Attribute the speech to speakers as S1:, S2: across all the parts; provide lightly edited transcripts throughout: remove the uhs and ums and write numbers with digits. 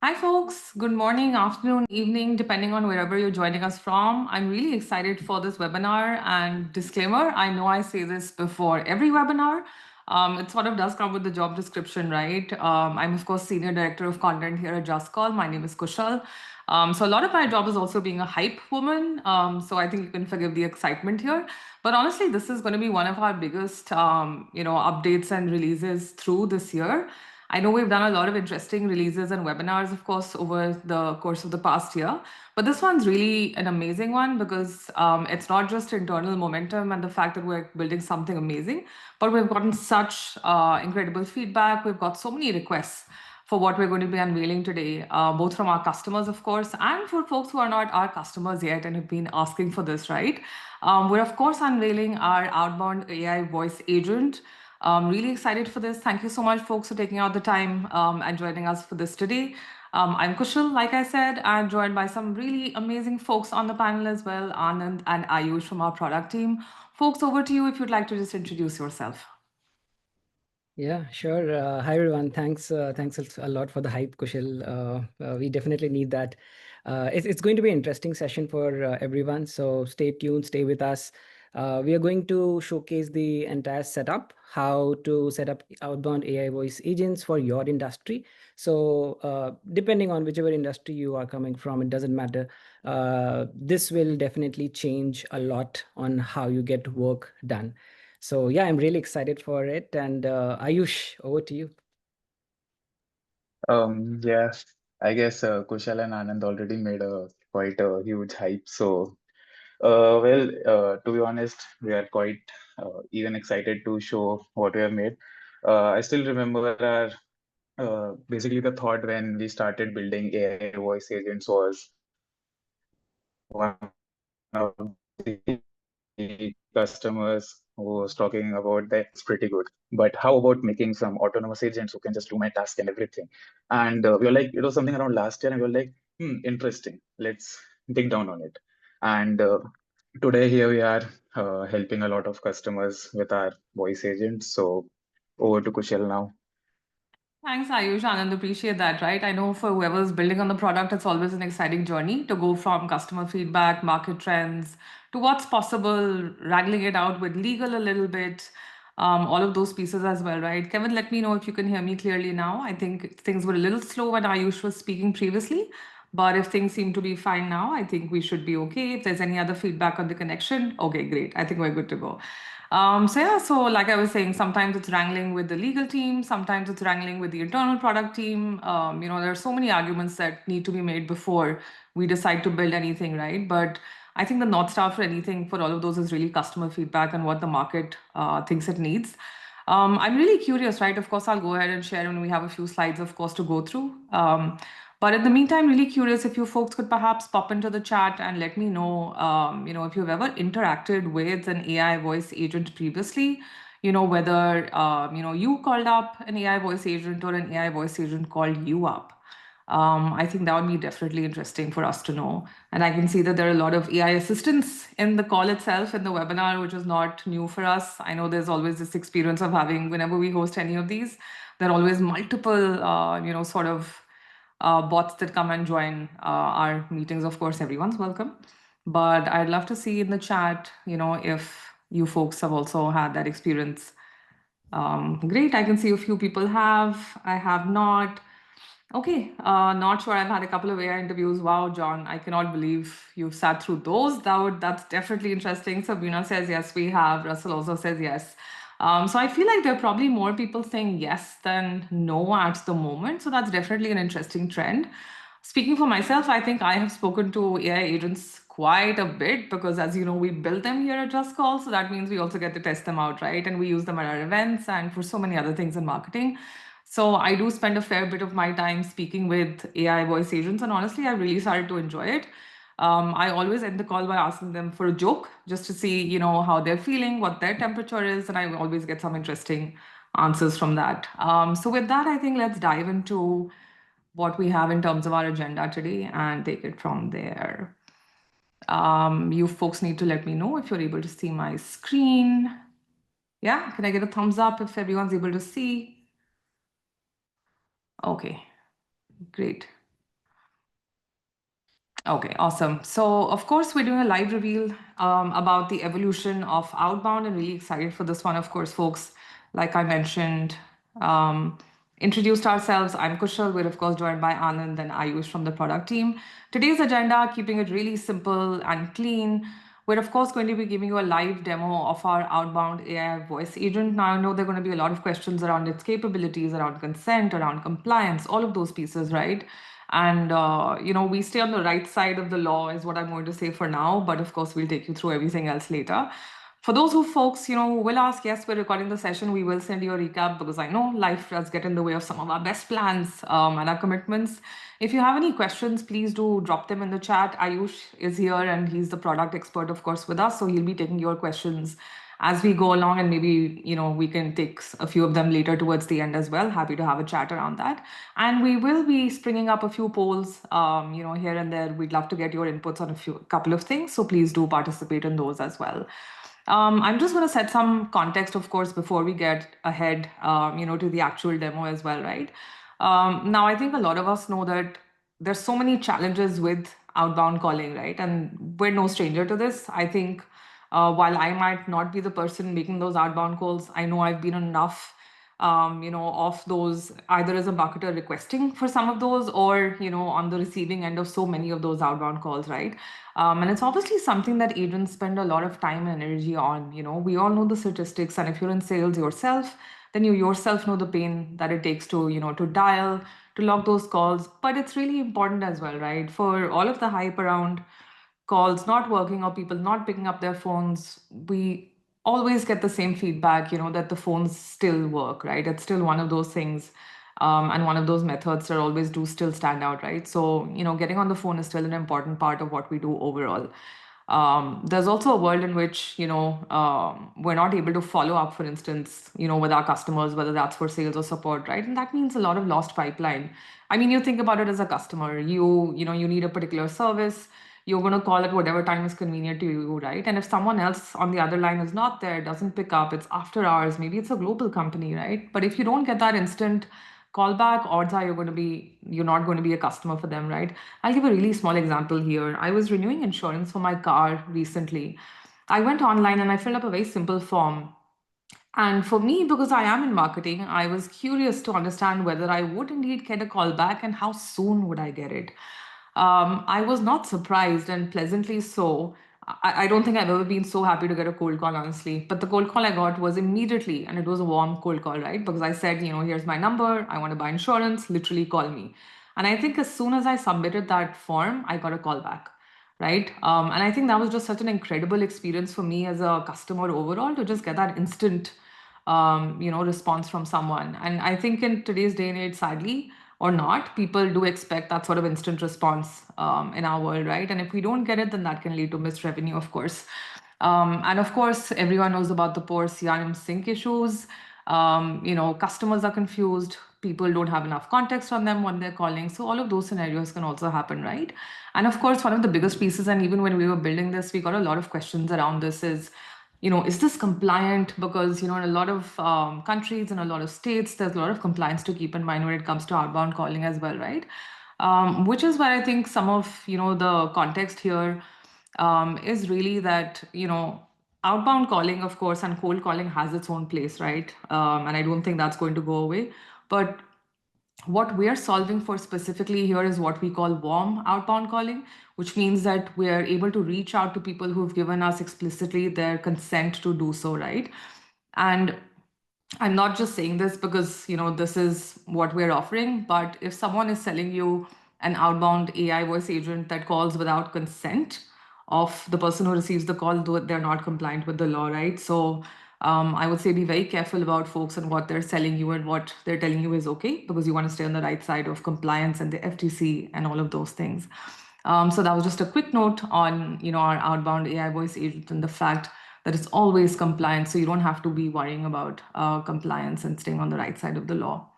S1: Hi, folks. Good morning, afternoon, evening, depending on wherever you're joining us from. I'm really excited for this webinar. And disclaimer, I know I say this before every webinar. It sort of does come with the job description, right? I'm, of course, Senior Director of Content here at JustCall. My name is Kushal. So a lot of my job is also being a hype woman. So I think you can forgive the excitement here. But honestly, this is going to be one of our biggest, updates and releases through this year. I know we've done a lot of interesting releases and webinars, of course, over the course of the past year. But this one's really an amazing one because it's not just internal momentum and the fact that we're building something amazing, but we've gotten such incredible feedback. We've got so many requests for what we're going to be unveiling today, both from our customers, of course, and for folks who are not our customers yet and have been asking for this, right? We're, of course, unveiling our outbound AI voice agent. Really excited for this. Thank you so much, folks, for taking out the time and joining us for this today. I'm Kushal, like I said, and joined by some really amazing folks on the panel as well, Anand and Ayush from our product team. Folks, over to you if you'd like to just introduce yourself.
S2: Yeah, sure. Hi, everyone. Thanks a lot for the hype, Kushal. We definitely need that. It's going to be an interesting session for everyone. So stay tuned, stay with us. We are going to showcase the entire setup, how to set up outbound AI voice agents for your industry. So depending on whichever industry you are coming from, it doesn't matter. This will definitely change a lot on how you get work done. So yeah, I'm really excited for it. And Ayush, over to you.
S3: Yeah, I guess Kushal and Anand already made a quite a huge hype. So, to be honest, we are quite even excited to show what we have made. I still remember our basically the thought when we started building AI voice agents was one of the customers who was talking about that it's pretty good. But how about making some autonomous agents who can just do my task and everything? And we were like, it was something around last year, and we were like, interesting. Let's dig down on it. And today here we are helping a lot of customers with our voice agents. So over to Kushal now.
S1: Thanks, Ayush. Anand, appreciate that, right? I know for whoever's building on the product, it's always an exciting journey to go from customer feedback, market trends, to what's possible, wrangling it out with legal a little bit, all of those pieces as well, right? Kevin, let me know if you can hear me clearly now. I think things were a little slow when Ayush was speaking previously, but if things seem to be fine now, I think we should be okay. If there's any other feedback on the connection, okay, great. I think we're good to go. So like I was saying, sometimes it's wrangling with the legal team, sometimes it's wrangling with the internal product team. There are so many arguments that need to be made before we decide to build anything, right? But I think the North Star for anything for all of those is really customer feedback and what the market thinks it needs. I'm really curious, right? Of course, I'll go ahead and share when we have a few slides, of course, to go through. But in the meantime, really curious if you folks could perhaps pop into the chat and let me know, if you've ever interacted with an AI voice agent previously, whether, you called up an AI voice agent or an AI voice agent called you up. I think that would be definitely interesting for us to know. And I can see that there are a lot of AI assistants in the call itself, in the webinar, which is not new for us. I know there's always this experience of having, whenever we host any of these, there are always multiple, bots that come and join our meetings. Of course, everyone's welcome. But I'd love to see in the chat, if you folks have also had that experience. Great, I can see a few people have. I have not. Okay, not sure. I've had a couple of AI interviews. Wow, John, I cannot believe you've sat through those. That's definitely interesting. Sabrina says yes, we have. Russell also says yes. So I feel like there are probably more people saying yes than no at the moment. So that's definitely an interesting trend. Speaking for myself, I think I have spoken to AI agents quite a bit because, as you know, we build them here at Just Call. So that means we also get to test them out, right? And we use them at our events and for so many other things in marketing. So I do spend a fair bit of my time speaking with AI voice agents, and honestly, I really started to enjoy it. I always end the call by asking them for a joke, just to see, how they're feeling, what their temperature is, and I always get some interesting answers from that. So with that, I think let's dive into what we have in terms of our agenda today and take it from there. You folks need to let me know if you're able to see my screen. Yeah, can I get a thumbs up if everyone's able to see? Okay, great. Okay, awesome. So, of course, we're doing a live reveal about the evolution of Outbound, and really excited for this one. Of course, folks, like I mentioned, um, introduced ourselves. I'm Kushal. We're, of course, joined by Anand and Ayush from the product team. Today's agenda, keeping it really simple and clean. We're, of course, going to be giving you a live demo of our Outbound AI voice agent. Now, I know there are going to be a lot of questions around its capabilities, around consent, around compliance, all of those pieces, right? And, we stay on the right side of the law, is what I'm going to say for now. But of course, we'll take you through everything else later. For those who folks, who will ask, yes, we're recording the session. We will send you a recap because I know life does get in the way of some of our best plans and our commitments. If you have any questions, please do drop them in the chat. Ayush is here and he's the product expert, of course, with us. So he'll be taking your questions as we go along, and maybe we can take a few of them later towards the end as well. Happy to have a chat around that, and we will be springing up a few polls here and there. We'd love to get your inputs on a couple of things, so please do participate in those as well. I'm just going to set some context, of course, before we get ahead to the actual demo as well, right? Now, I think a lot of us know that there's so many challenges with outbound calling, right? And we're no stranger to this. I think while I might not be the person making those outbound calls, I know I've been on enough, of those, either as a marketer requesting for some of those, or, on the receiving end of so many of those outbound calls, right? And it's obviously something that agents spend a lot of time and energy on. We all know the statistics, and if you're in sales yourself, then you yourself know the pain that it takes to, to dial, to log those calls. But it's really important as well, right? For all of the hype around calls not working or people not picking up their phones, we always get the same feedback, that the phones still work, right? It's still one of those things. And one of those methods that always do still stand out, right? So, getting on the phone is still an important part of what we do overall. There's also a world in which, we're not able to follow up, for instance, with our customers, whether that's for sales or support, right? And that means a lot of lost pipeline. I mean, you think about it as a customer, you need a particular service, you're going to call at whatever time is convenient to you, right? And if someone else on the other line is not there, doesn't pick up, it's after hours, maybe it's a global company, right? But if you don't get that instant callback, odds are you're not going to be a customer for them, right? I'll give a really small example here. I was renewing insurance for my car recently. I went online and I filled up a very simple form. And for me, because I am in marketing, I was curious to understand whether I would indeed get a call back and how soon would I get it. I was not surprised, and pleasantly so. I don't think I've ever been so happy to get a cold call, honestly. But the cold call I got was immediately, and it was a warm cold call, right? Because I said, here's my number, I want to buy insurance, literally call me. And I think as soon as I submitted that form, I got a call back, right? And I think that was just such an incredible experience for me as a customer overall, to just get that instant response from someone. And I think in today's day and age, sadly or not, people do expect that sort of instant response in our world, right? And if we don't get it, then that can lead to missed revenue, of course. And of course, everyone knows about the poor CRM sync issues. Customers are confused. People don't have enough context on them when they're calling. So all of those scenarios can also happen, right? And of course, one of the biggest pieces, and even when we were building this, we got a lot of questions around this is, is this compliant? Because, in a lot of countries and a lot of states, there's a lot of compliance to keep in mind when it comes to outbound calling as well, right? Which is where I think some of, the context here is really that, outbound calling, of course, and cold calling has its own place, right? And I don't think that's going to go away. But what we are solving for specifically here is what we call warm outbound calling, which means that we are able to reach out to people who've given us explicitly their consent to do so, right? And I'm not just saying this because, this is what we're offering, but if someone is selling you an outbound AI voice agent that calls without consent of the person who receives the call, though they're not compliant with the law, right? So I would say be very careful about folks and what they're selling you and what they're telling you is okay, because you want to stay on the right side of compliance and the FTC and all of those things. So that was just a quick note on, our outbound AI voice agent and the fact that it's always compliant. So you don't have to be worrying about compliance and staying on the right side of the law.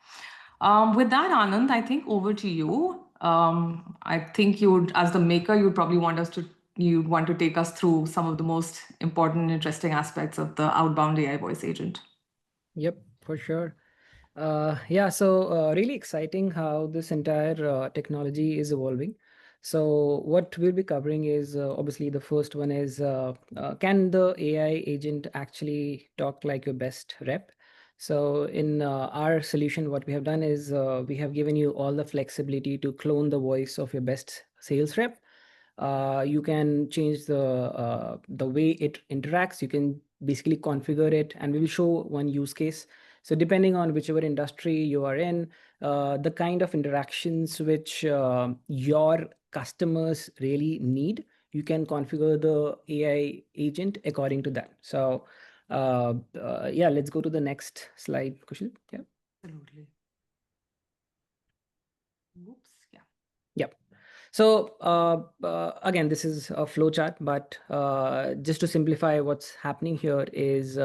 S1: With that, Anand, I think over to you. I think as the maker, you'd want to take us through some of the most important and interesting aspects of the outbound AI voice agent.
S2: Yep, for sure. Yeah, so really exciting how this entire technology is evolving. So what we'll be covering is obviously the first one is can the AI agent actually talk like your best rep? So in our solution, what we have done is we have given you all the flexibility to clone the voice of your best sales rep. You can change the way it interacts. You can basically configure it, and we will show one use case. So depending on whichever industry you are in, the kind of interactions which your customers really need, you can configure the AI agent according to that. So yeah, let's go to the next slide, Kushal. Yeah.
S1: Absolutely. Oops. Yeah.
S2: Yep. So again, this is a flow chart, but just to simplify what's happening here is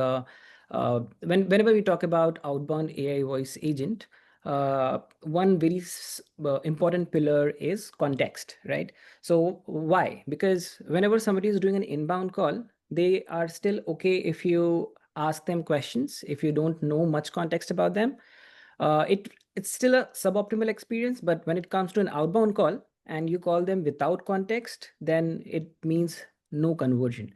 S2: whenever we talk about outbound AI voice agent, one very important pillar is context, right? So why? Because whenever somebody is doing an inbound call, they are still okay if you ask them questions, if you don't know much context about them. It's still a suboptimal experience, but when it comes to an outbound call and you call them without context, then it means no conversion.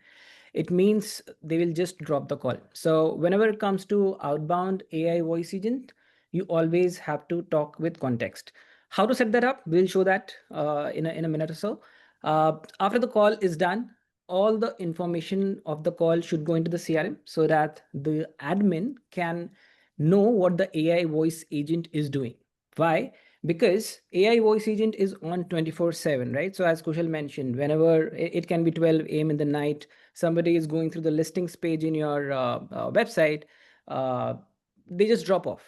S2: It means they will just drop the call. So whenever it comes to outbound AI voice agent, you always have to talk with context. How to set that up? We'll show that in a minute or so. After the call is done, all the information of the call should go into the CRM so that the admin can know what the AI voice agent is doing. Why? Because AI voice agent is on 24/7, right? So as Kushal mentioned, whenever it can be 12 a.m. in the night, somebody is going through the listings page in your website, uh, they just drop off.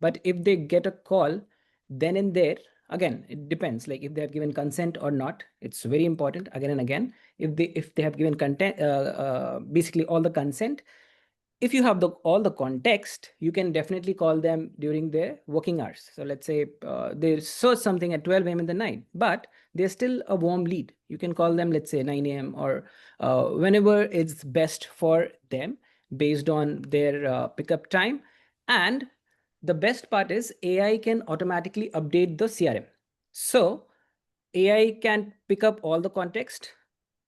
S2: But if they get a call, then and there, again, it depends. Like if they have given consent or not, it's very important. Again and again, if they have given content, basically all the consent, if you have all the context, you can definitely call them during their working hours. So let's say they search something at 12 a.m. in the night, but they're still a warm lead. You can call them, let's say 9 a.m. or whenever it's best for them based on their pickup time. And the best part is AI can automatically update the CRM. So AI can pick up all the context,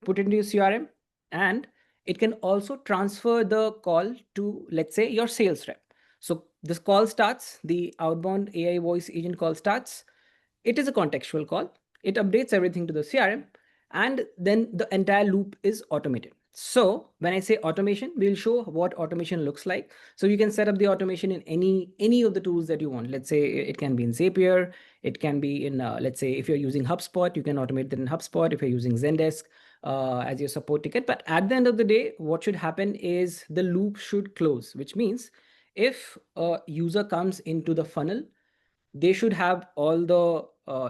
S2: put it into your CRM, and it can also transfer the call to, let's say, your sales rep. So this call starts, the outbound AI voice agent call starts. It is a contextual call. It updates everything to the CRM, and then the entire loop is automated. So when I say automation, we'll show what automation looks like. So you can set up the automation in any of the tools that you want. Let's say it can be in Zapier, it can be in, let's say if you're using HubSpot, you can automate that in HubSpot. If you're using Zendesk as your support ticket. But at the end of the day, what should happen is the loop should close, which means if a user comes into the funnel, they should have all the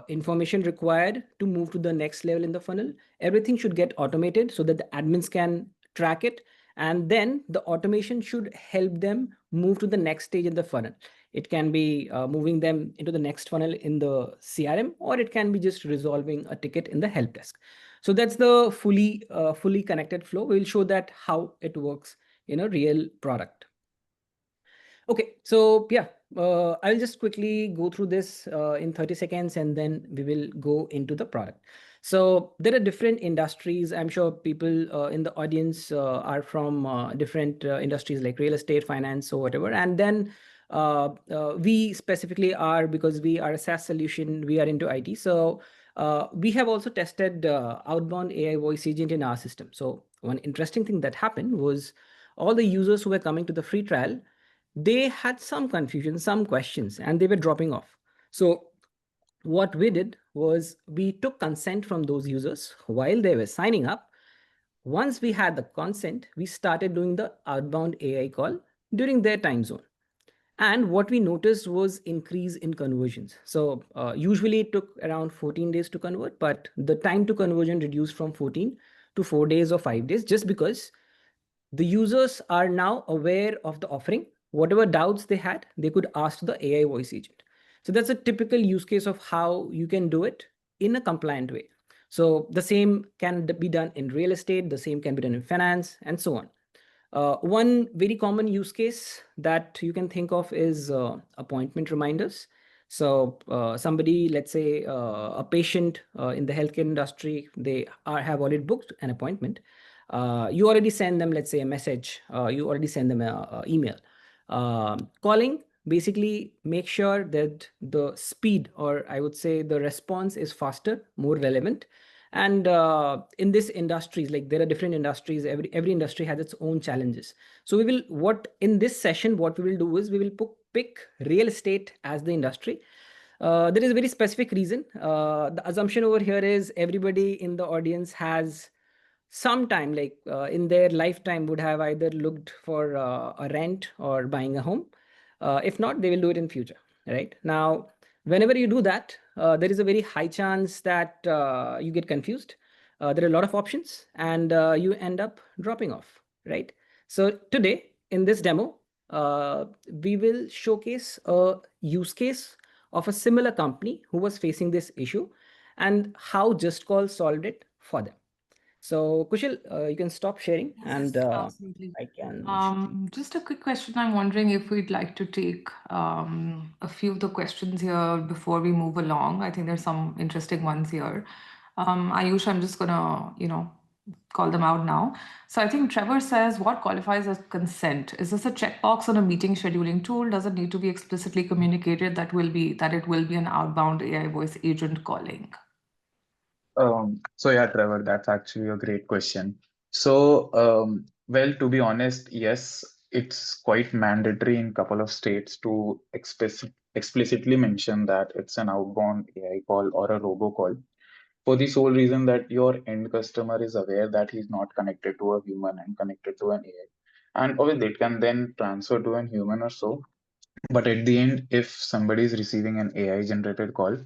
S2: information required to move to the next level in the funnel. Everything should get automated so that the admins can track it. And then the automation should help them move to the next stage in the funnel. It can be moving them into the next funnel in the CRM, or it can be just resolving a ticket in the help desk. So that's the fully connected flow. We'll show that how it works in a real product. Okay, so yeah, I'll just quickly go through this in 30 seconds and then we will go into the product. So there are different industries. I'm sure people in the audience are from different industries like real estate, finance, or whatever. And then we specifically are, because we are a SaaS solution, we are into IT. So we have also tested outbound AI voice agent in our system. So one interesting thing that happened was all the users who were coming to the free trial, they had some confusion, some questions, and they were dropping off. So what we did was we took consent from those users while they were signing up. Once we had the consent, we started doing the outbound AI call during their time zone. And what we noticed was increase in conversions. So usually it took around 14 days to convert, but the time to conversion reduced from 14 to 4 days or 5 days, just because the users are now aware of the offering. Whatever doubts they had, they could ask the AI voice agent. So that's a typical use case of how you can do it in a compliant way. So the same can be done in real estate, the same can be done in finance, and so on. One very common use case that you can think of is appointment reminders. So somebody, let's say a patient in the healthcare industry, they have already booked an appointment. You already send them, let's say, a message. You already send them an email. Calling basically make sure that the speed, or I would say the response, is faster, more relevant. And in this industries, like there are different industries, every industry has its own challenges. So we will, what in this session, what we will do is we will pick real estate as the industry. There is a very specific reason. The assumption over here is everybody in the audience has some time, like in their lifetime, would have either looked for a rent or buying a home. If not, they will do it in future. Right now, whenever you do that, there is a very high chance that you get confused. There are a lot of options, and you end up dropping off. Right. So today in this demo, we will showcase a use case of a similar company who was facing this issue and how JustCall solved it for them. So Kushal, you can stop sharing, and
S1: Absolutely.
S2: I can.
S1: Just a quick question. I'm wondering if we'd like to take a few of the questions here before we move along. I think there's some interesting ones here. Ayush, I'm just gonna, call them out now. So I think Trevor says, what qualifies as consent? Is this a checkbox on a meeting scheduling tool? Does it need to be explicitly communicated that it will be an outbound AI voice agent calling?
S3: So yeah, Trevor, that's actually a great question. So, well, to be honest, yes, it's quite mandatory in a couple of states to explicitly mention that it's an outbound AI call or a robocall, for the sole reason that your end customer is aware that he's not connected to a human and connected to an AI. And obviously, it can then transfer to a human or so. But at the end, if somebody is receiving an AI generated call,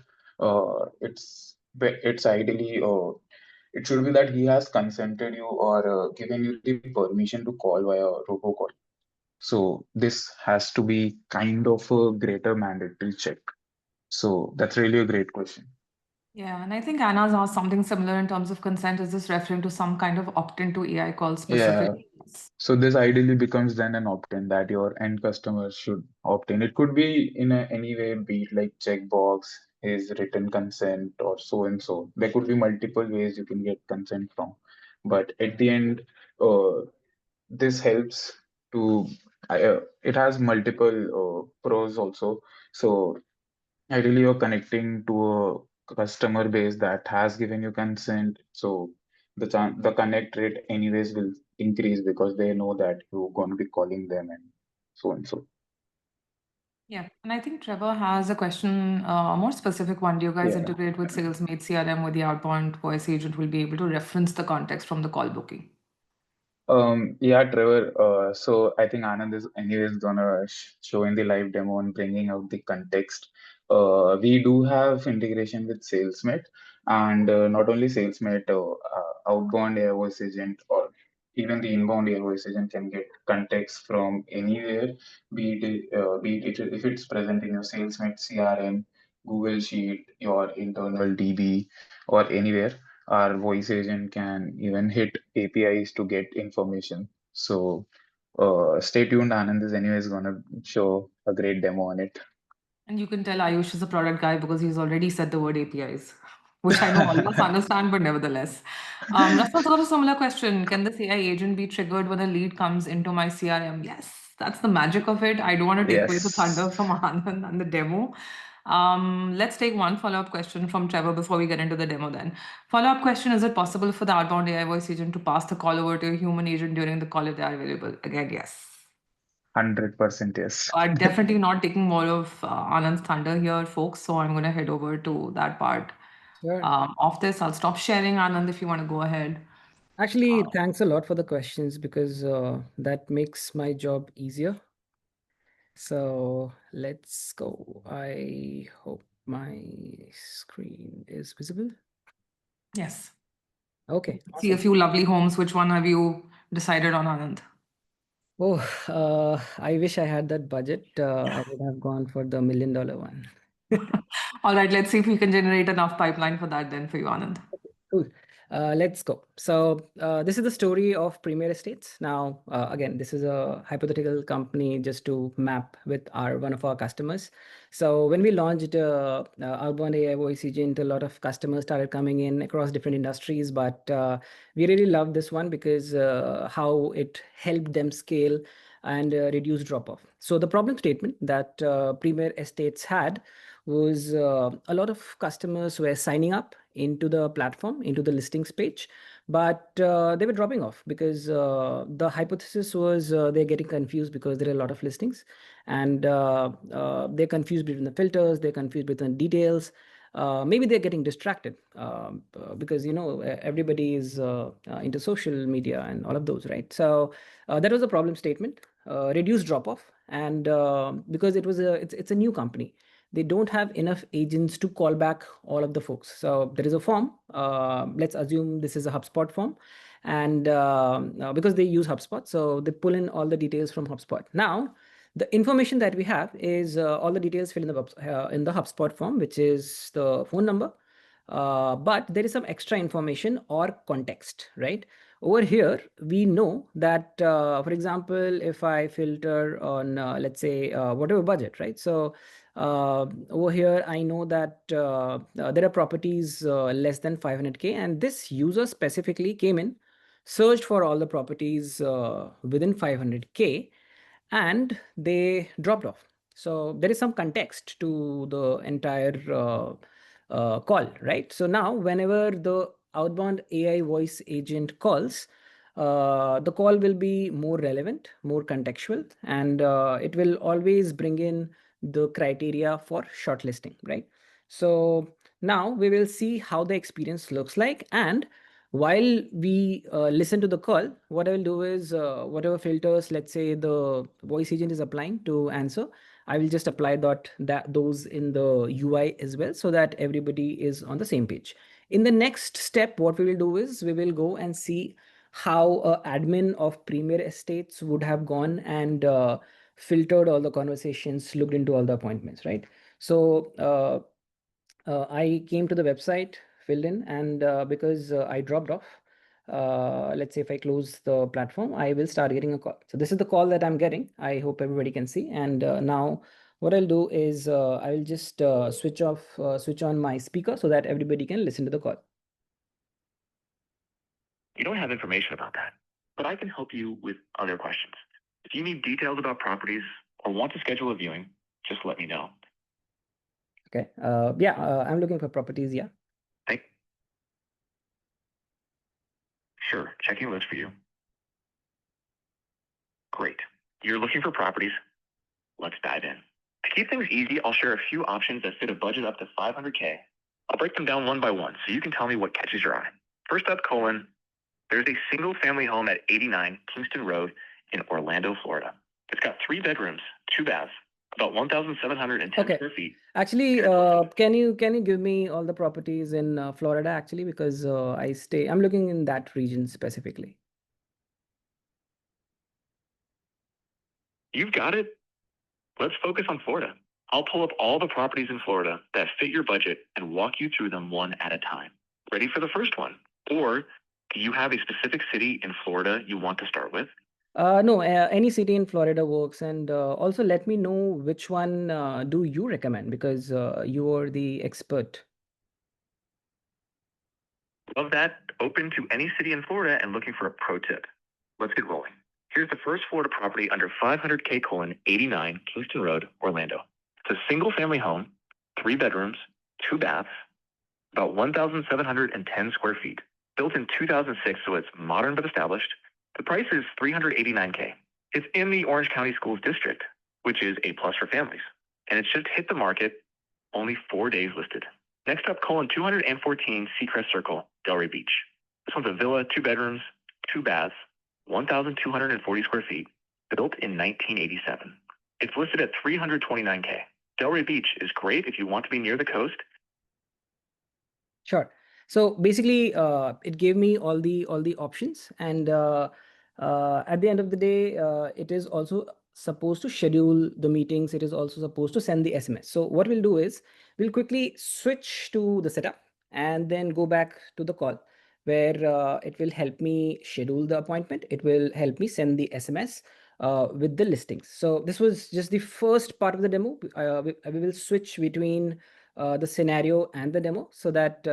S3: it's ideally it should be that he has consented you or given you the permission to call via robocall. So this has to be kind of a greater mandatory check. So that's really a great question.
S1: Yeah, and I think Anna's asked something similar in terms of consent. Is this referring to some kind of opt-in to AI call
S3: Yeah.
S1: specifically?
S3: So this ideally becomes then an opt-in that your end customer should opt in. It could be in any way, be it like checkbox, his written consent, or so and so. There could be multiple ways you can get consent from. But at the end, this helps to, it has multiple pros also. So ideally, you're connecting to a customer base that has given you consent. So the connect rate anyways will increase because they know that you're going to be calling them and so and so.
S1: Yeah, and I think Trevor has a question, a more specific one. Do you guys
S3: Yeah.
S1: integrate with SalesMate CRM where the outbound voice agent will be able to reference the context from the call booking?
S3: Yeah, Trevor. So I think Anand is anyways gonna show in the live demo and bringing out the context. We do have integration with SalesMate, and not only SalesMate, outbound AI voice agent or even the inbound AI voice agent can get context from anywhere, be it if it's present in your SalesMate CRM, Google Sheet, your internal DB, or anywhere. Our voice agent can even hit APIs to get information. So stay tuned. Anand is anyways gonna show a great demo on it.
S1: And you can tell Ayush is a product guy because he's already said the word APIs, which I know all of us understand, but nevertheless. Rasmus got a similar question. Can this AI agent be triggered when a lead comes into my CRM? Yes, that's the magic of it. I don't want to take away the thunder
S3: Yes,
S1: from Anand and the demo. Let's take one follow-up question from Trevor before we get into the demo then. Follow-up question, is it possible for the outbound AI voice agent to pass the call over to a human agent during the call if they are available? Again, yes.
S3: 100% yes.
S1: Definitely not taking more of Anand's thunder here, folks. So I'm going to head over to that part
S2: Sure.
S1: of this. I'll stop sharing, Anand, if you want to go ahead.
S2: Actually, thanks a lot for the questions, because that makes my job easier. So let's go. I hope my screen is visible.
S1: Yes.
S2: Okay.
S1: See a few lovely homes. Which one have you decided on, Anand?
S2: Oh, I wish I had that budget. I would have gone for the $1 million one.
S1: All right, let's see if we can generate enough pipeline for that then for you, Anand.
S2: Cool. Let's go. So this is the story of Premier Estates. Now, again, this is a hypothetical company just to map with one of our customers. So when we launched Outbound AI Voice Agent, a lot of customers started coming in across different industries, but we really loved this one because how it helped them scale and reduce drop-off. So the problem statement that Premier Estates had was a lot of customers were signing up into the platform, into the listings page, but they were dropping off because the hypothesis was they're getting confused because there are a lot of listings, and they're confused between the filters, they're confused between details. Maybe they're getting distracted because everybody is into social media and all of those, right? So that was a problem statement. Reduced drop off, and because it's a new company, they don't have enough agents to call back all of the folks. So there is a form. Let's assume this is a HubSpot form. And because they use HubSpot, so they pull in all the details from HubSpot. Now, the information that we have is all the details filled in the HubSpot form, which is the phone number. But there is some extra information or context, right? Over here, we know that, for example, if I filter on, let's say, whatever budget, right? So over here, I know that there are properties less than 500K, and this user specifically came in, searched for all the properties within 500K, and they dropped off. So there is some context to the entire call, right? So now whenever the outbound AI voice agent calls, the call will be more relevant, more contextual, and it will always bring in the criteria for shortlisting, right? So now we will see how the experience looks like, and while we listen to the call, what I will do is whatever filters, let's say the voice agent is applying to answer, I will just apply those in the UI as well, so that everybody is on the same page. In the next step, what we will do is we will go and see how admin of Premier Estates would have gone and filtered all the conversations, looked into all the appointments, right? So I came to the website, filled in, and because I dropped off, let's say if I close the platform, I will start getting a call. So this is the call that I'm getting. I hope everybody can see. And now what I'll do is I will just switch on my speaker so that everybody can listen to the call.
S4: You don't have information about that, but I can help you with other questions. If you need details about properties or want to schedule a viewing, just let me know.
S2: Okay. I'm looking for properties. Yeah.
S4: Sure. Checking list for you. Great. You're looking for properties. Let's dive in. To keep things easy, I'll share a few options that fit a budget up to 500K. I'll break them down one by one so you can tell me what catches your eye. First up, there's a single family home at 89 Kingston Road in Orlando, Florida. It's got 3 bedrooms, 2 baths, about 1,710 square feet.
S2: Actually, can you give me all the properties in Florida, actually, because I'm looking in that region specifically.
S4: You've got it. Let's focus on Florida. I'll pull up all the properties in Florida that fit your budget and walk you through them one at a time. Ready for the first one? Or do you have a specific city in Florida you want to start with?
S2: No, any city in Florida works. And also let me know which one do you recommend, because you are the expert.
S4: Love that. Open to any city in Florida and looking for a pro tip. Let's get rolling. Here's the first Florida property under 500K: 89 Kingston Road, Orlando. It's a single family home, 3 bedrooms, 2 baths, about 1,710 square feet. Built in 2006, so it's modern but established. The price is $389K. It's in the Orange County Schools District, which is a plus for families. And it should hit the market only 4 days listed. Next up, 214 Seacrest Circle, Delray Beach. This one's a villa, 2 bedrooms, 2 baths, 1,240 square feet, built in 1987. It's listed at $329K. Delray Beach is great if you want to be near the coast.
S2: Sure. So basically, it gave me all the options, and at the end of the day, it is also supposed to schedule the meetings. It is also supposed to send the SMS. So what we'll do is we'll quickly switch to the setup and then go back to the call. where it will help me schedule the appointment. It will help me send the SMS with the listings. So this was just the first part of the demo. We will switch between the scenario and the demo so that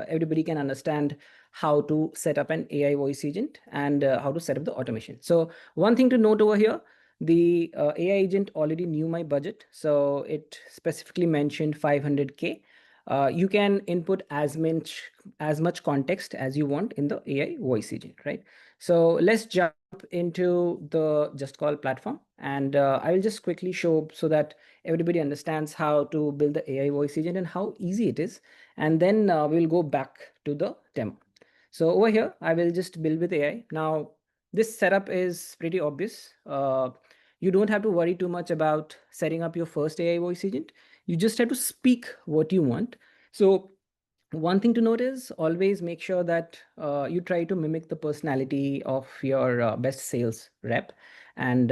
S2: everybody can understand how to set up an AI voice agent and how to set up the automation. So one thing to note over here, the AI agent already knew my budget. So it specifically mentioned 500K. You can input as much context as you want in the AI voice agent, right? So let's jump into the JustCall platform, and I will just quickly show so that everybody understands how to build the AI voice agent and how easy it is. And then we'll go back to the demo. So over here, I will just build with AI. Now, this setup is pretty obvious. You don't have to worry too much about setting up your first AI voice agent. You just have to speak what you want. So one thing to note is always make sure that you try to mimic the personality of your best sales rep and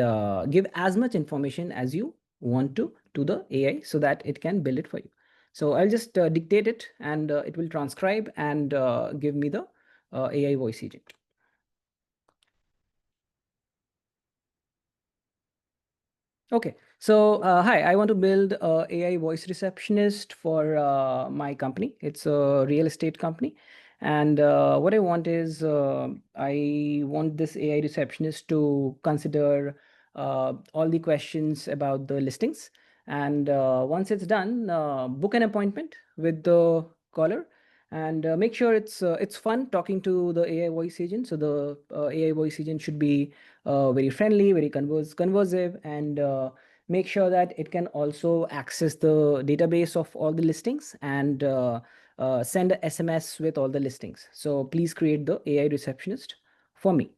S2: give as much information as you want to the AI so that it can build it for you. So I'll just dictate it and it will transcribe and give me the AI voice agent. Okay, so hi, I want to build a AI voice receptionist for my company. It's a real estate company. And what I want is I want this AI receptionist to consider all the questions about the listings. And once it's done, book an appointment with the caller and make sure it's fun talking to the AI voice agent. So the AI voice agent should be very friendly, very conversive, and make sure that it can also access the database of all the listings and send a SMS with all the listings. So please create the AI receptionist for me.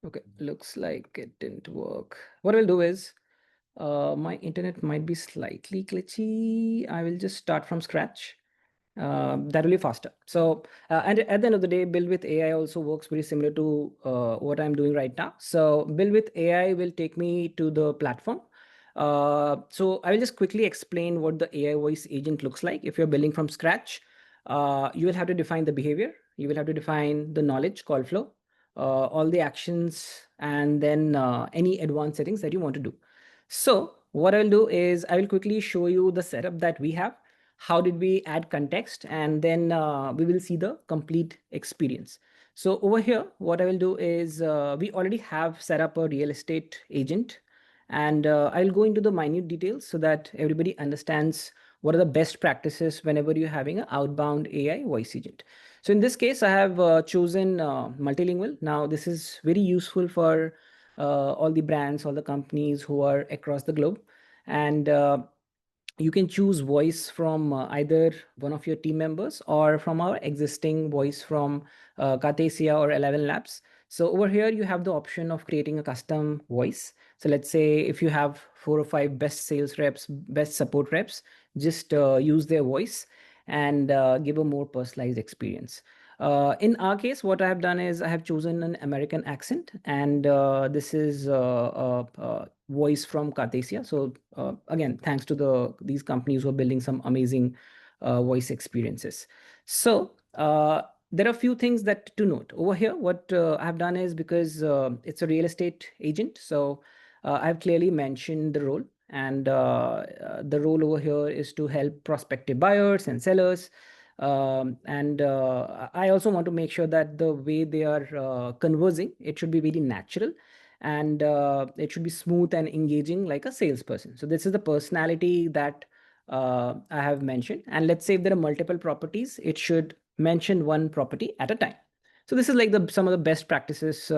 S2: Okay, looks like it didn't work. What I'll do is, my internet might be slightly glitchy. I will just start from scratch. That will be faster. So, and at the end of the day, build with AI also works very similar to what I'm doing right now. So build with AI will take me to the platform. So I will just quickly explain what the AI voice agent looks like. If you're building from scratch, you will have to define the behavior. You will have to define the knowledge call flow, all the actions, and then any advanced settings that you want to do. So what I'll do is I will quickly show you the setup that we have. How did we add context? And then we will see the complete experience. So over here, what I will do is we already have set up a real estate agent. And I'll go into the minute details so that everybody understands what are the best practices whenever you're having an outbound AI voice agent. So in this case, I have chosen multilingual. Now, this is very useful for all the brands, all the companies who are across the globe. And you can choose voice from either one of your team members or from our existing voice from Cartesia or 11 Labs. So over here, you have the option of creating a custom voice. So let's say if you have 4 or 5 best sales reps, best support reps, just use their voice and give a more personalized experience. In our case, what I have done is I have chosen an American accent, and this is voice from Cartesia. So again, thanks to these companies who are building some amazing voice experiences. So there are a few things that to note over here. What I have done is because it's a real estate agent, so I've clearly mentioned the role. And the role over here is to help prospective buyers and sellers. And I also want to make sure that the way they are conversing, it should be very natural and it should be smooth and engaging like a salesperson. So this is the personality that I have mentioned. And let's say if there are multiple properties, it should mention one property at a time. So this is like some of the best practices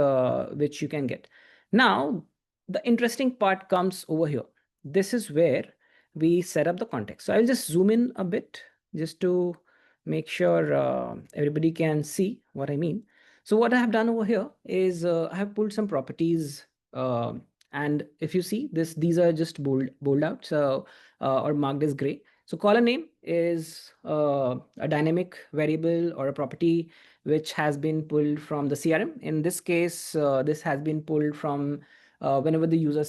S2: which you can get. Now, the interesting part comes over here. This is where we set up the context. So I'll just zoom in a bit just to make sure everybody can see what I mean. So what I have done over here is I have pulled some properties, and if you see this, these are just bold out or marked as gray. So caller name is a dynamic variable or a property which has been pulled from the CRM. In this case, this has been pulled from whenever the user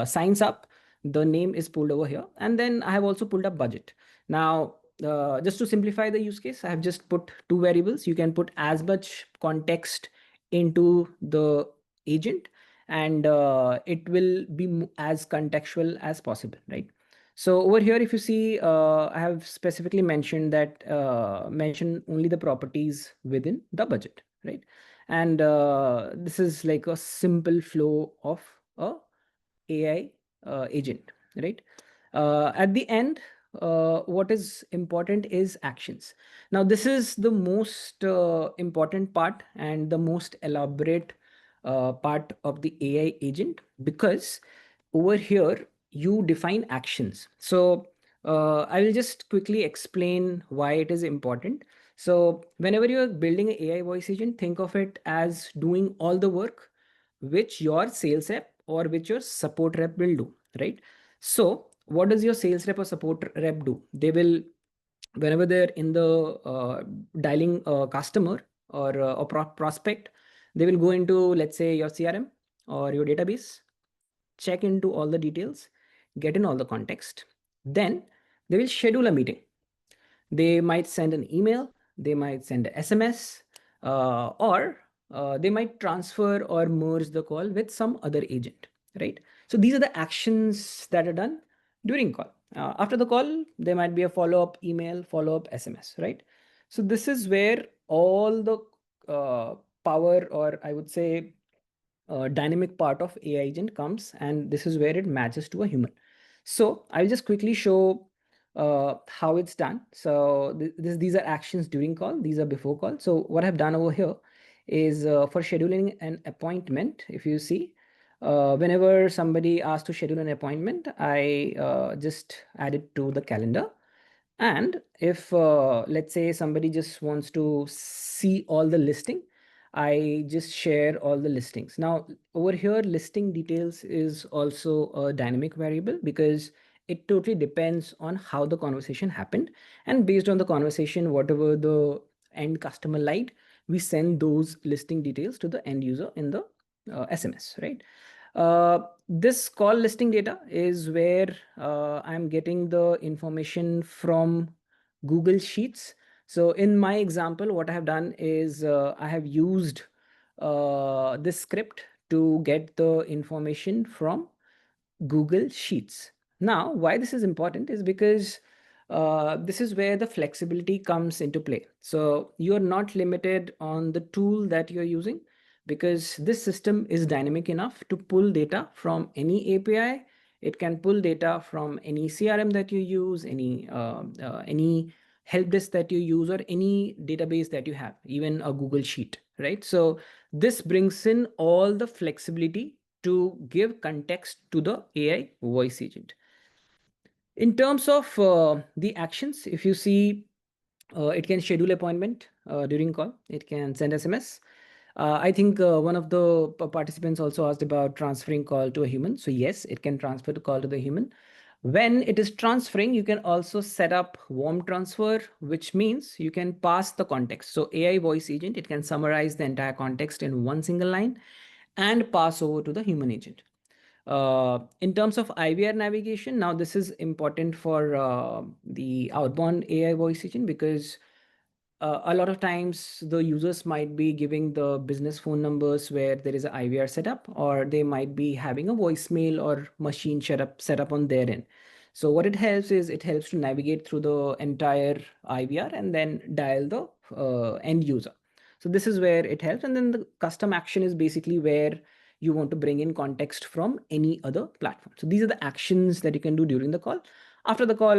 S2: signs up, the name is pulled over here. And then I have also pulled up budget. Now, just to simplify the use case, I have just put two variables. You can put as much context into the agent, and it will be as contextual as possible, right? So over here, if you see, I have specifically mentioned that mention only the properties within the budget, right? And this is like a simple flow of a AI agent, right? At the end, what is important is actions. Now, this is the most important part and the most elaborate part of the AI agent, because over here you define actions. So I will just quickly explain why it is important. So whenever you're building an AI voice agent, think of it as doing all the work which your sales rep or which your support rep will do, right? So what does your sales rep or support rep do? They will, whenever they're in the dialing a customer or a prospect, they will go into, let's say, your CRM or your database, check into all the details, get in all the context. Then they will schedule a meeting. They might send an email, they might send an SMS, or they might transfer or merge the call with some other agent, right? So these are the actions that are done during call. After the call, there might be a follow-up email, follow-up SMS, right? So this is where all the power, or I would say dynamic part of AI agent comes, and this is where it matches to a human. So I'll just quickly show how it's done. So these are actions during call, these are before call. So what I've done over here is for scheduling an appointment. If you see, whenever somebody asks to schedule an appointment, I just add it to the calendar. And if let's say somebody just wants to see all the listing, I just share all the listings. Now over here, listing details is also a dynamic variable because it totally depends on how the conversation happened. And based on the conversation, whatever the end customer liked, we send those listing details to the end user in the SMS, right? This call listing data is where I'm getting the information from Google Sheets. So in my example, what I have done is I have used this script to get the information from Google Sheets. Now, why this is important is because this is where the flexibility comes into play. So you're not limited on the tool that you're using, because this system is dynamic enough to pull data from any API. It can pull data from any CRM that you use, any help desk that you use, or any database that you have, even a Google Sheet, right? So this brings in all the flexibility to give context to the AI voice agent. In terms of the actions, if you see, it can schedule appointment during call. It can send SMS. I think one of the participants also asked about transferring call to a human. So yes, it can transfer the call to the human. When it is transferring, you can also set up warm transfer, which means you can pass the context. So AI voice agent, it can summarize the entire context in one single line and pass over to the human agent. In terms of IVR navigation, now this is important for the outbound AI voice agent, because a lot of times the users might be giving the business phone numbers where there is an IVR setup, or they might be having a voicemail or machine setup on their end. So what it helps is it helps to navigate through the entire IVR and then dial the end user. So this is where it helps. And then the custom action is basically where you want to bring in context from any other platform. So these are the actions that you can do during the call. After the call,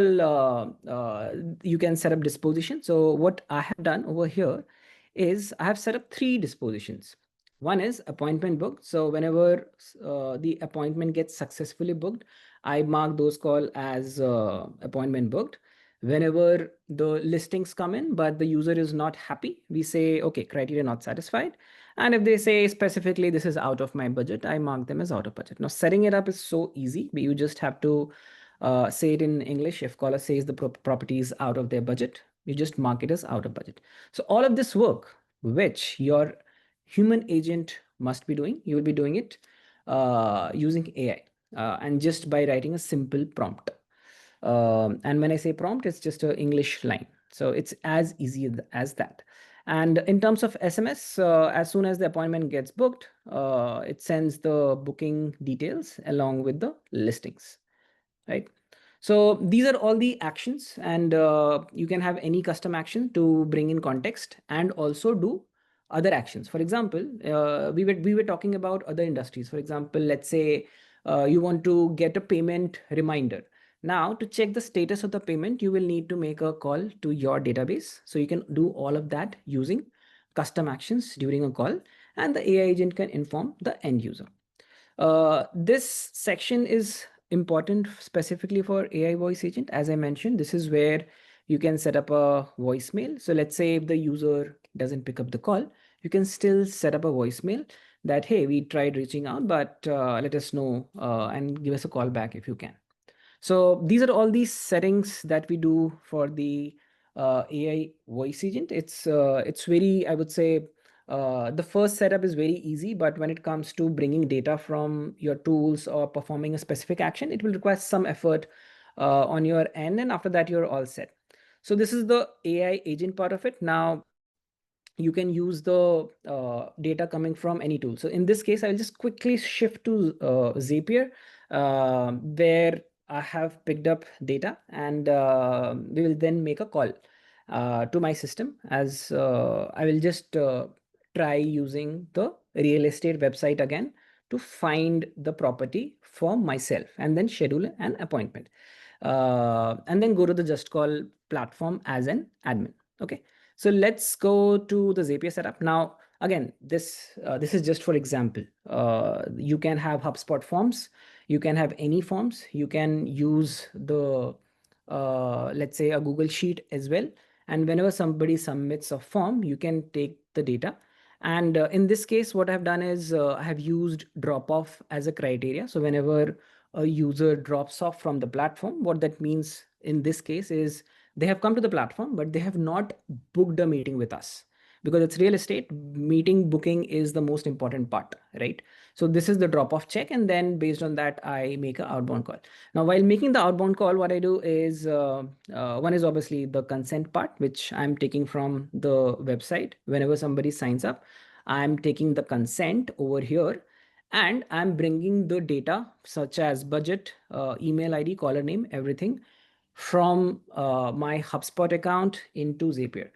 S2: you can set up disposition. So what I have done over here is I have set up 3 dispositions. One is appointment booked. So whenever the appointment gets successfully booked, I mark those call as appointment booked. Whenever the listings come in, but the user is not happy, we say, okay, criteria not satisfied. And if they say specifically, this is out of my budget, I mark them as out of budget. Now, setting it up is so easy, but you just have to say it in English. If caller says the property is out of their budget, you just mark it as out of budget. So all of this work, which your human agent must be doing, you will be doing it using AI and just by writing a simple prompt. And when I say prompt, it's just an English line. So it's as easy as that. And in terms of SMS, as soon as the appointment gets booked, it sends the booking details along with the listings, right? So these are all the actions, and you can have any custom action to bring in context and also do other actions. For example, we were talking about other industries. For example, let's say you want to get a payment reminder. Now, to check the status of the payment, you will need to make a call to your database. So you can do all of that using custom actions during a call, and the AI agent can inform the end user. This section is important specifically for AI voice agent. As I mentioned, this is where you can set up a voicemail. So let's say if the user doesn't pick up the call, you can still set up a voicemail that, hey, we tried reaching out, but let us know and give us a call back if you can. So these are all these settings that we do for the AI voice agent. It's very, I would say, the first setup is very easy, but when it comes to bringing data from your tools or performing a specific action, it will require some effort on your end, and after that, you're all set. So this is the AI agent part of it. Now, you can use the data coming from any tool. So in this case, I'll just quickly shift to Zapier, where I have picked up data, and we will then make a call to my system, as I will just try using the real estate website again to find the property for myself and then schedule an appointment. And then go to the JustCall platform as an admin. Okay. So let's go to the Zapier setup. Now, again, this is just for example. You can have HubSpot forms. You can have any forms. You can use the, let's say, a Google Sheet as well. And whenever somebody submits a form, you can take the data. And in this case, what I've done is I have used drop-off as a criteria. So whenever a user drops off from the platform, what that means in this case is they have come to the platform, but they have not booked a meeting with us, because it's real estate. Meeting booking is the most important part, right? So this is the drop off check. And then based on that, I make an outbound call. Now, while making the outbound call, what I do is one is obviously the consent part, which I'm taking from the website. Whenever somebody signs up, I'm taking the consent over here, and I'm bringing the data such as budget, email ID, caller name, everything from my HubSpot account into Zapier.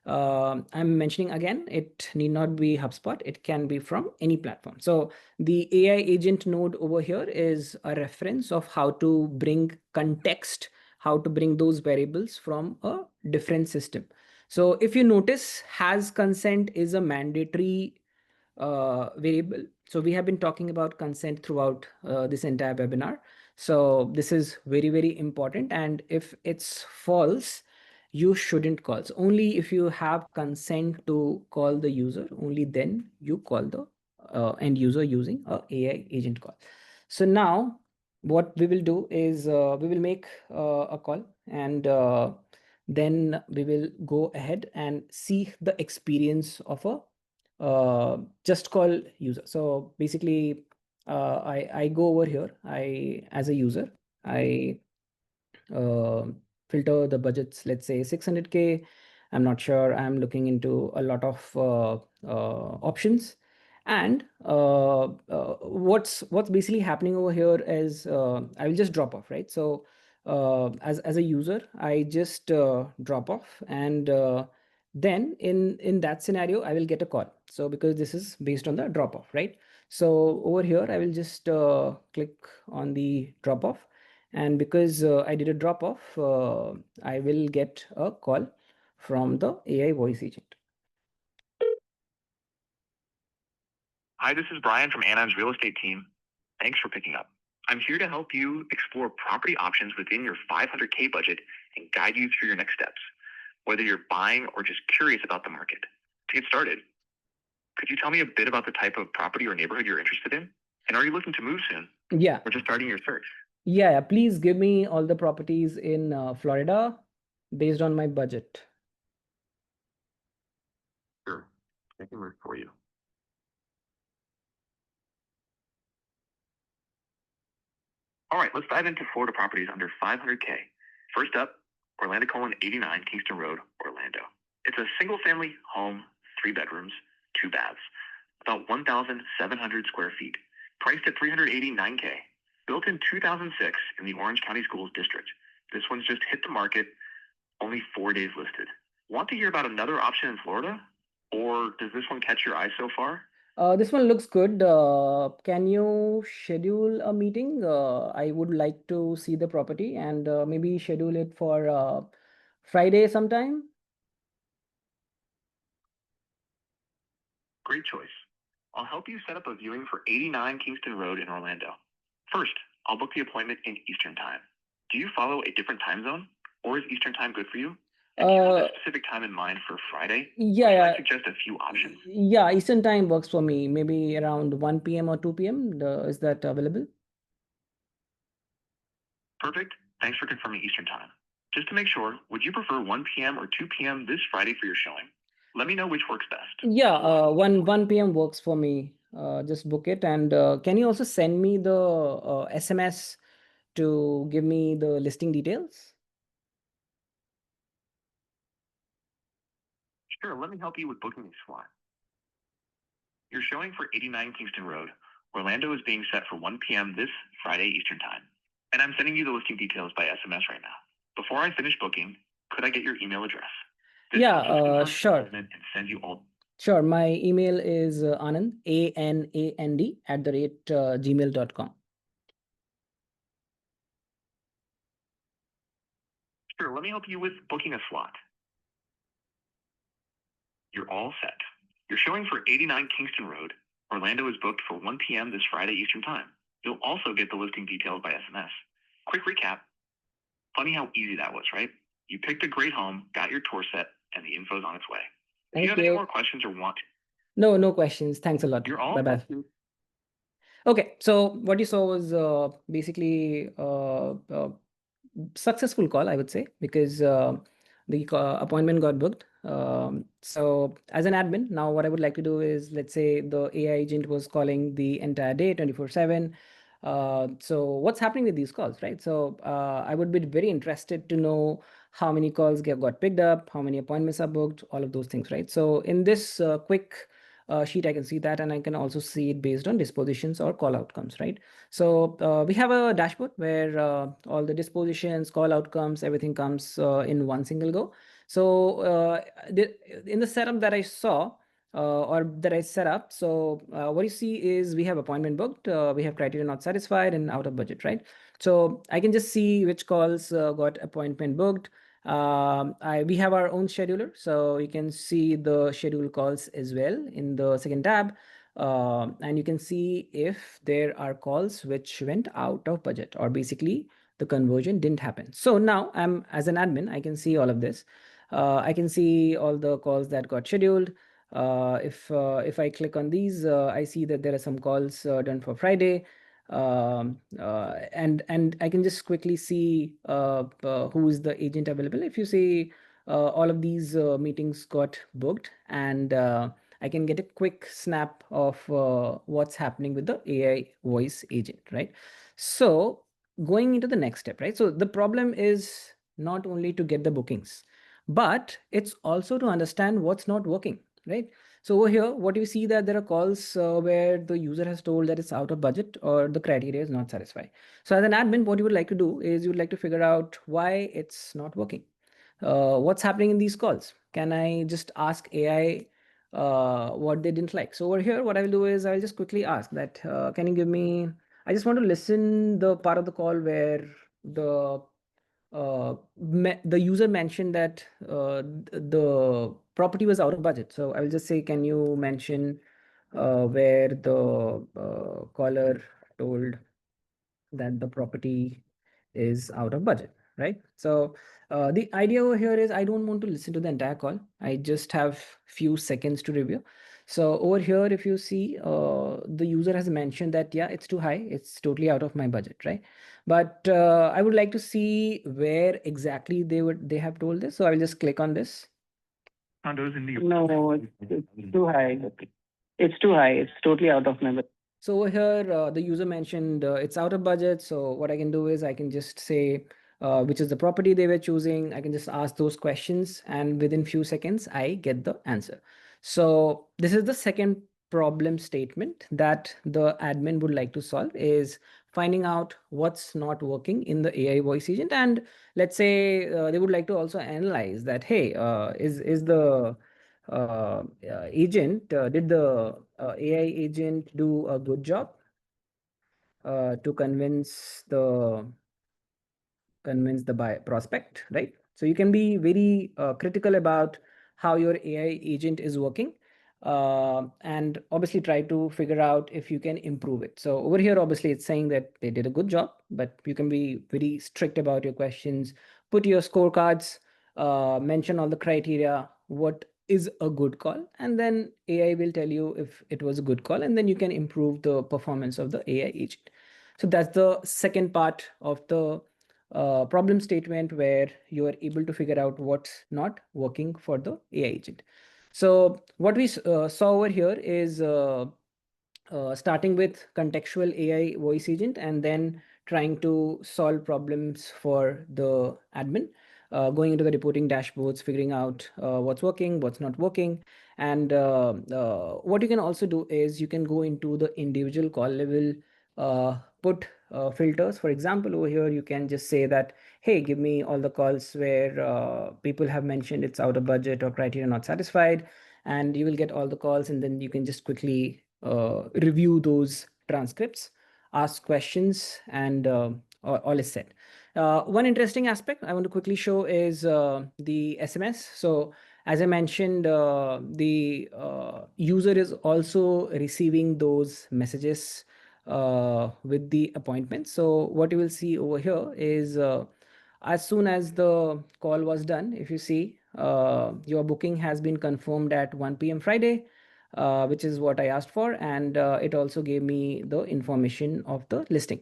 S2: I'm mentioning again, it need not be HubSpot. It can be from any platform. So the AI agent node over here is a reference of how to bring context, how to bring those variables from a different system. So if you notice, has consent is a mandatory variable. So we have been talking about consent throughout this entire webinar. So this is very, very important. And if it's false, you shouldn't call. So only if you have consent to call the user, only then you call the end user using a AI agent call. So now what we will do is we will make a call, and then we will go ahead and see the experience of a JustCall user. So basically, I go over here. As a user, I filter the budgets. Let's say 600K. I'm not sure. I'm looking into a lot of options, and what's basically happening over here is I will just drop off, right? So as a user, I just drop off, and then in that scenario, I will get a call. So because this is based on the drop off, right? So over here, I will just click on the drop off. And because I did a drop off, I will get a call from the AI voice agent.
S4: Hi, this is Brian from Anon's real estate team. Thanks for picking up. I'm here to help you explore property options within your 500K budget and guide you through your next steps, whether you're buying or just curious about the market. To get started, could you tell me a bit about the type of property or neighborhood you're interested in? And are you looking to move soon?
S2: Yeah.
S4: Or just starting your search?
S2: Yeah, please give me all the properties in Florida based on my budget.
S4: Sure, I can work for you. All right, let's dive into Florida properties under 500K. First up, Orlando 89 Kingston Road, Orlando. It's a single family home, 3 bedrooms, 2 baths, about 1,700 square feet, priced at 389K, built in 2006 in the Orange County Schools District. This one's just hit the market, only 4 days listed. Want to hear about another option in Florida? Or does this one catch your eye so far?
S2: This one looks good. Can you schedule a meeting? I would like to see the property and maybe schedule it for Friday sometime.
S4: Great choice. I'll help you set up a viewing for 89 Kingston Road in Orlando. First, I'll book the appointment in Eastern Time. Do you follow a different time zone? Or is Eastern Time good for you? And do you have a specific time in mind for Friday?
S2: Yeah,
S4: Or should
S2: yeah.
S4: I suggest a few options?
S2: Yeah, Eastern Time works for me. Maybe around 1 p.m. or 2 p.m. Is that available?
S4: Perfect. Thanks for confirming Eastern Time. Just to make sure, would you prefer 1 p.m. or 2 p.m. this Friday for your showing? Let me know which works best.
S2: Yeah, 1 p.m. works for me. Just book it. And can you also send me the SMS to give me the listing details?
S4: Sure, let me help you with booking a slot. You're showing for 89 Kingston Road. Orlando is being set for 1 p.m. this Friday Eastern Time. And I'm sending you the listing details by SMS right now. Before I finish booking, could I get your email address? This helps us confirm the
S2: Sure.
S4: appointment and send you all.
S2: Sure. My email is Anand, ANAND, @gmail.com.
S4: Sure, let me help you with booking a slot. You're all set. You're showing for 89 Kingston Road. Orlando is booked for 1 p.m. this Friday Eastern Time. You'll also get the listing details by SMS. Quick recap. Funny how easy that was, right? You picked a great home, got your tour set, and the info's on its way. Do you have any more questions or want to?
S2: No questions. Thanks a lot.
S4: You're all
S2: Bye-bye.
S4: set.
S2: Okay, so what you saw was basically successful call, I would say, because the appointment got booked. So as an admin, now what I would like to do is, let's say the AI agent was calling the entire day, 24/7. So what's happening with these calls, right? So I would be very interested to know how many calls got picked up, how many appointments are booked, all of those things, right? So in this quick sheet, I can see that, and I can also see it based on dispositions or call outcomes, right? So we have a dashboard where all the dispositions, call outcomes, everything comes in one single go. So in the setup that I saw, or that I set up. So what you see is we have appointment booked, we have criteria not satisfied and out of budget, right? So I can just see which calls got appointment booked. We have our own scheduler, so you can see the schedule calls as well in the second tab. And you can see if there are calls which went out of budget, or basically the conversion didn't happen. So now I'm, as an admin, I can see all of this. I can see all the calls that got scheduled. If I click on these, I see that there are some calls done for Friday. And I can just quickly see who is the agent available. If you see all of these meetings got booked, and I can get a quick snap of what's happening with the AI voice agent, right? So going into the next step, right? So the problem is not only to get the bookings, but it's also to understand what's not working, right? So over here, what you see that there are calls where the user has told that it's out of budget or the criteria is not satisfied. So as an admin, what you would like to do is you would like to figure out why it's not working. What's happening in these calls? Can I just ask AI what they didn't like? So over here, what I will do is I'll just quickly ask that, can you give me, I just want to listen the part of the call where the the user mentioned that the property was out of budget. So I will just say, can you mention where the caller told that the property is out of budget, right? So the idea over here is I don't want to listen to the entire call. I just have few seconds to review. So over here, if you see, the user has mentioned that, yeah, it's too high. It's totally out of my budget, right? But I would like to see where exactly they have told this. So I will just click on this.
S4: Condos in the
S5: No, it's too high. It's too high. It's totally out of my budget.
S2: So over here, the user mentioned it's out of budget. So what I can do is I can just say which is the property they were choosing. I can just ask those questions, and within few seconds, I get the answer. So this is the second problem statement that the admin would like to solve, is finding out what's not working in the AI voice agent. And let's say they would like to also analyze that, hey, is the agent, did the AI agent do a good job to convince the prospect, right? So you can be very critical about how your AI agent is working, and obviously try to figure out if you can improve it. So over here, obviously it's saying that they did a good job, but you can be very strict about your questions, put your scorecards, mention all the criteria, what is a good call, and then AI will tell you if it was a good call, and then you can improve the performance of the AI agent. So that's the second part of the problem statement, where you are able to figure out what's not working for the AI agent. So what we saw over here is starting with contextual AI voice agent, and then trying to solve problems for the admin, going into the reporting dashboards, figuring out what's working, what's not working. And what you can also do is you can go into the individual call level, put filters. For example, over here, you can just say that, hey, give me all the calls where people have mentioned it's out of budget or criteria not satisfied, and you will get all the calls. And then you can just quickly review those transcripts, ask questions, and all is set. One interesting aspect I want to quickly show is the SMS. So as I mentioned, the user is also receiving those messages with the appointment. So what you will see over here is as soon as the call was done, if you see, your booking has been confirmed at 1 p.m. Friday, which is what I asked for. And it also gave me the information of the listing.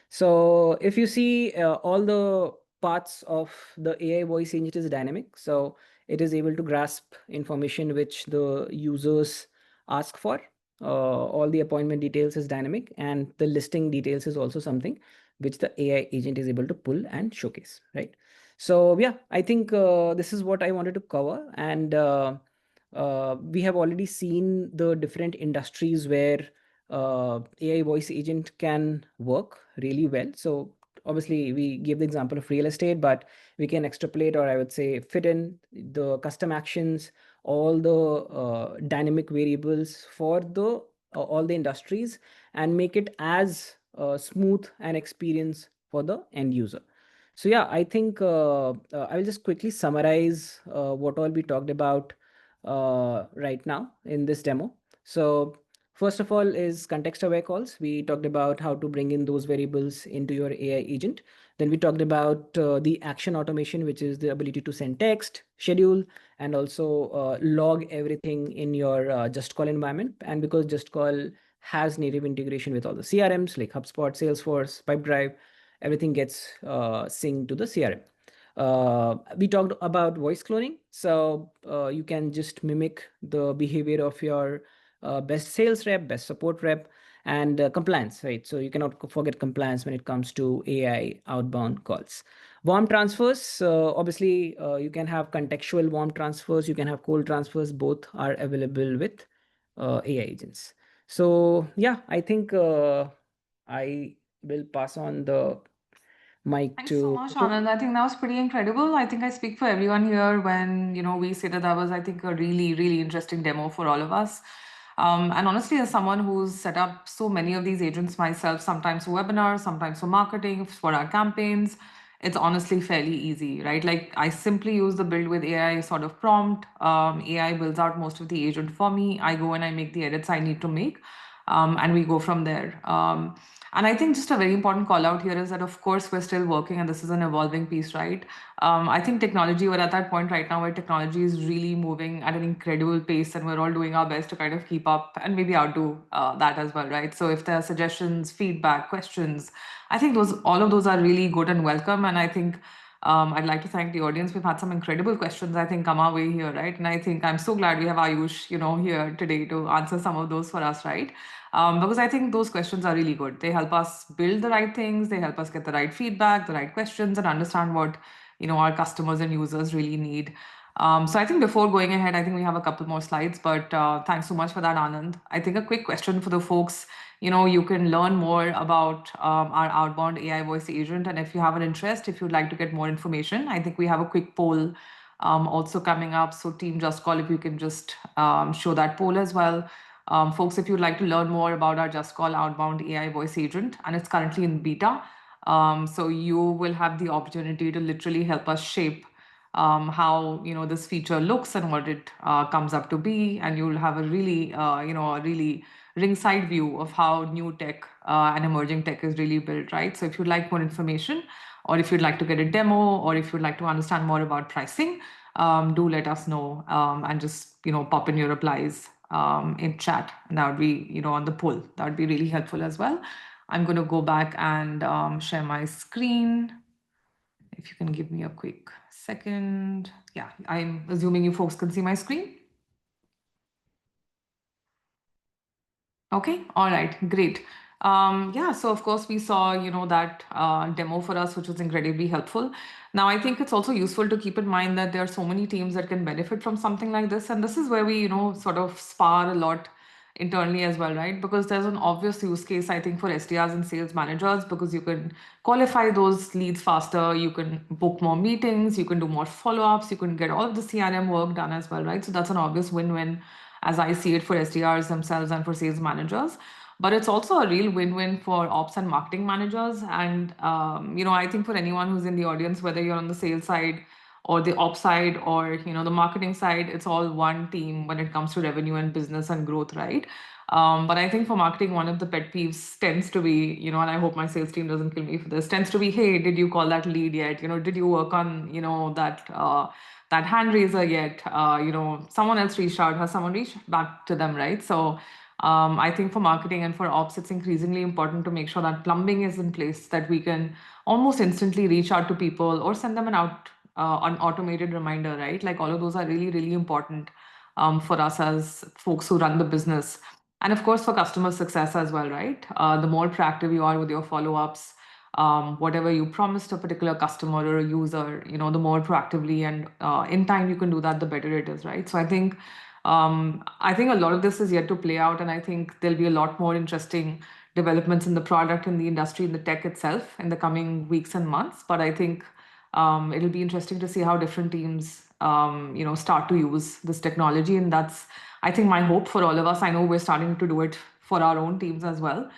S2: So if you see, all the parts of the AI voice agent is dynamic. So it is able to grasp information which the users ask for. All the appointment details is dynamic, and the listing details is also something which the AI agent is able to pull and showcase, right? So yeah, I think this is what I wanted to cover. And we have already seen the different industries where AI voice agent can work really well. So obviously we gave the example of real estate, but we can extrapolate, or I would say fit in the custom actions, all the dynamic variables for the all the industries, and make it as smooth an experience for the end user. So yeah, I think I will just quickly summarize what all we talked about right now in this demo. So first of all is context-aware calls. We talked about how to bring in those variables into your AI agent. Then we talked about the action automation, which is the ability to send text, schedule, and also log everything in your JustCall environment. And because JustCall has native integration with all the CRMs like HubSpot, Salesforce, Pipedrive, everything gets synced to the CRM. We talked about voice cloning. So you can just mimic the behavior of your best sales rep, best support rep, and compliance, right? So you cannot forget compliance when it comes to AI outbound calls. Warm transfers, obviously, you can have contextual warm transfers, you can have cold transfers, both are available with AI agents. So yeah, I think I will pass on the mic
S1: Thanks so
S2: to
S1: much, Anand. I think that was pretty incredible. I think I speak for everyone here when, we say that was, I think, a really, really interesting demo for all of us. And honestly, as someone who's set up so many of these agents myself, sometimes for webinars, sometimes for marketing, for our campaigns, it's honestly fairly easy, right? Like I simply use the build with AI sort of prompt. AI builds out most of the agent for me. I go and I make the edits I need to make, and we go from there. And I think just a very important call out here is that, of course, we're still working and this is an evolving piece, right? I think technology, we're at that point right now where technology is really moving at an incredible pace and we're all doing our best to kind of keep up and maybe outdo that as well, right? So if there are suggestions, feedback, questions, I think all of those are really good and welcome. And I think I'd like to thank the audience. We've had some incredible questions, I think, come our way here, right? And I think I'm so glad we have Ayush, here today to answer some of those for us, right? Because I think those questions are really good. They help us build the right things. They help us get the right feedback, the right questions, and understand what our customers and users really need. So I think before going ahead, I think we have a couple more slides, but thanks so much for that, Anand. I think a quick question for the folks. You can learn more about our outbound AI voice agent. And if you have an interest, if you'd like to get more information, I think we have a quick poll also coming up. So Team Just Call, if you can just show that poll as well. Folks, if you'd like to learn more about our Just Call outbound AI voice agent, and it's currently in beta, so you will have the opportunity to literally help us shape how this feature looks and what it comes up to be, and you'll have a really a really ringside view of how new tech and emerging tech is really built, right? So if you'd like more information, or if you'd like to get a demo, or if you'd like to understand more about pricing, do let us know and just pop in your replies in chat, and that would be on the poll. That would be really helpful as well. I'm going to go back and share my screen. If you can give me a quick second. Yeah, I'm assuming you folks can see my screen. Okay, all right, great. Yeah, so of course we saw, that demo for us, which was incredibly helpful. Now, I think it's also useful to keep in mind that there are so many teams that can benefit from something like this. And this is where we, sort of spar a lot internally as well, right? Because there's an obvious use case, I think, for SDRs and sales managers, because you can qualify those leads faster, you can book more meetings, you can do more follow-ups, you can get all of the CRM work done as well, right? So that's an obvious win-win as I see it for SDRs themselves and for sales managers. But it's also a real win-win for ops and marketing managers. And, I think for anyone who's in the audience, whether you're on the sales side or the ops side or, the marketing side, it's all one team when it comes to revenue and business and growth, right? But I think for marketing, one of the pet peeves tends to be, and I hope my sales team doesn't kill me for this, tends to be, hey, did you call that lead yet? Did you work on, that hand raiser yet? Someone else reached out, has someone reached back to them, right? So I think for marketing and for ops, it's increasingly important to make sure that plumbing is in place, that we can almost instantly reach out to people or send them an automated reminder, right? Like all of those are really, really important for us as folks who run the business. And of course, for customer success as well, right? The more proactive you are with your follow-ups, whatever you promised a particular customer or a user, the more proactively and in time you can do that, the better it is, right? So I think a lot of this is yet to play out, and I think there'll be a lot more interesting developments in the product, in the industry, in the tech itself in the coming weeks and months. But I think it'll be interesting to see how different teams, start to use this technology, and that's, I think, my hope for all of us. I know we're starting to do it for our own teams as well.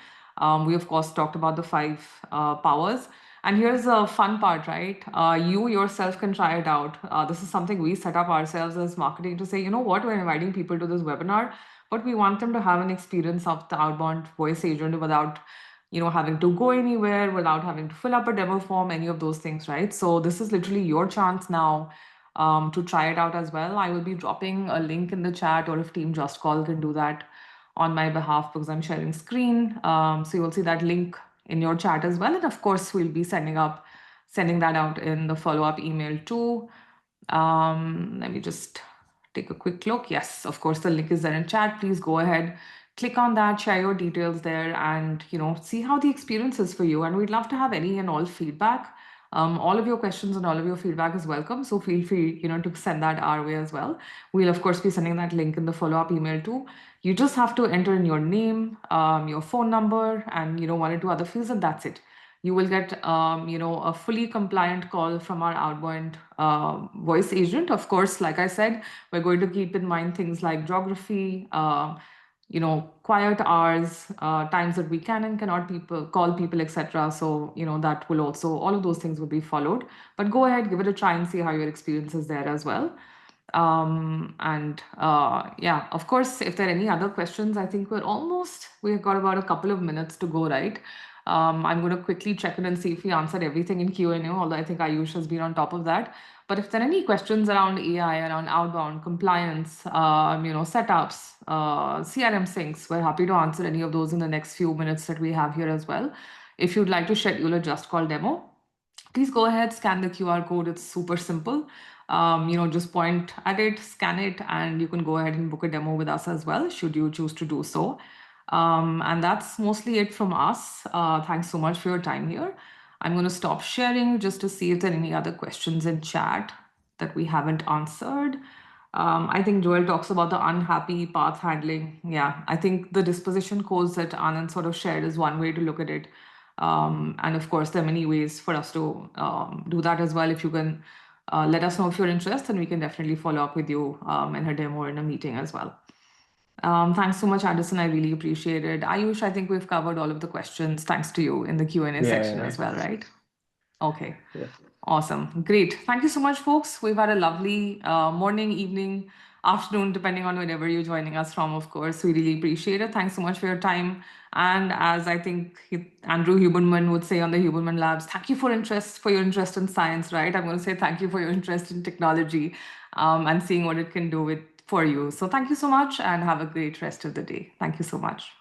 S1: We, of course, talked about the 5 powers. And here's the fun part, right? You yourself can try it out. This is something we set up ourselves as marketing to say, you know what, we're inviting people to this webinar, but we want them to have an experience of the outbound voice agent without, having to go anywhere, without having to fill up a demo form, any of those things, right? So this is literally your chance now to try it out as well. I will be dropping a link in the chat, or if Team Just Call can do that on my behalf, because I'm sharing screen. So you will see that link in your chat as well. And of course, we'll be sending that out in the follow-up email too. Let me just take a quick look. Yes, of course, the link is there in chat. Please go ahead, click on that, share your details there, and see how the experience is for you. And we'd love to have any and all feedback. All of your questions and all of your feedback is welcome. So feel free, to send that our way as well. We'll of course be sending that link in the follow-up email too. You just have to enter in your name, your phone number, and 1 or 2 other fields, and that's it. You will get a fully compliant call from our outbound voice agent. Of course, like I said, we're going to keep in mind things like geography, quiet hours, times that we can and cannot call people, etc. So, that will also, all of those things will be followed. But go ahead, give it a try and see how your experience is there as well. Yeah, of course, if there are any other questions, I think we've got about a couple of minutes to go, right? I'm going to quickly check in and see if we answered everything in Q&A, although I think Ayush has been on top of that. But if there are any questions around AI, around outbound compliance, setups, CRM syncs, we're happy to answer any of those in the next few minutes that we have here as well. If you'd like to schedule a Just Call demo, please go ahead, scan the QR code. It's super simple. Just point at it, scan it, and you can go ahead and book a demo with us as well, should you choose to do so. And that's mostly it from us. Thanks so much for your time here. I'm going to stop sharing just to see if there are any other questions in chat that we haven't answered. I think Joel talks about the unhappy path handling. Yeah, I think the disposition codes that Anand sort of shared is one way to look at it. And of course, there are many ways for us to do that as well. If you can let us know if you're interested, and we can definitely follow up with you in a demo or in a meeting as well. Thanks so much, Addison. I really appreciate it. Ayush, I think we've covered all of the questions thanks to you in the Q&A section as well, right? Okay.
S3: Yeah.
S1: Awesome. Great. Thank you so much, folks. We've had a lovely morning, evening, afternoon, depending on whenever you're joining us from, of course. We really appreciate it. Thanks so much for your time. And as I think Andrew Huberman would say on the Huberman Labs, thank you for your interest in science, right? I'm going to say thank you for your interest in technology and seeing what it can do for you. So thank you so much and have a great rest of the day. Thank you so much.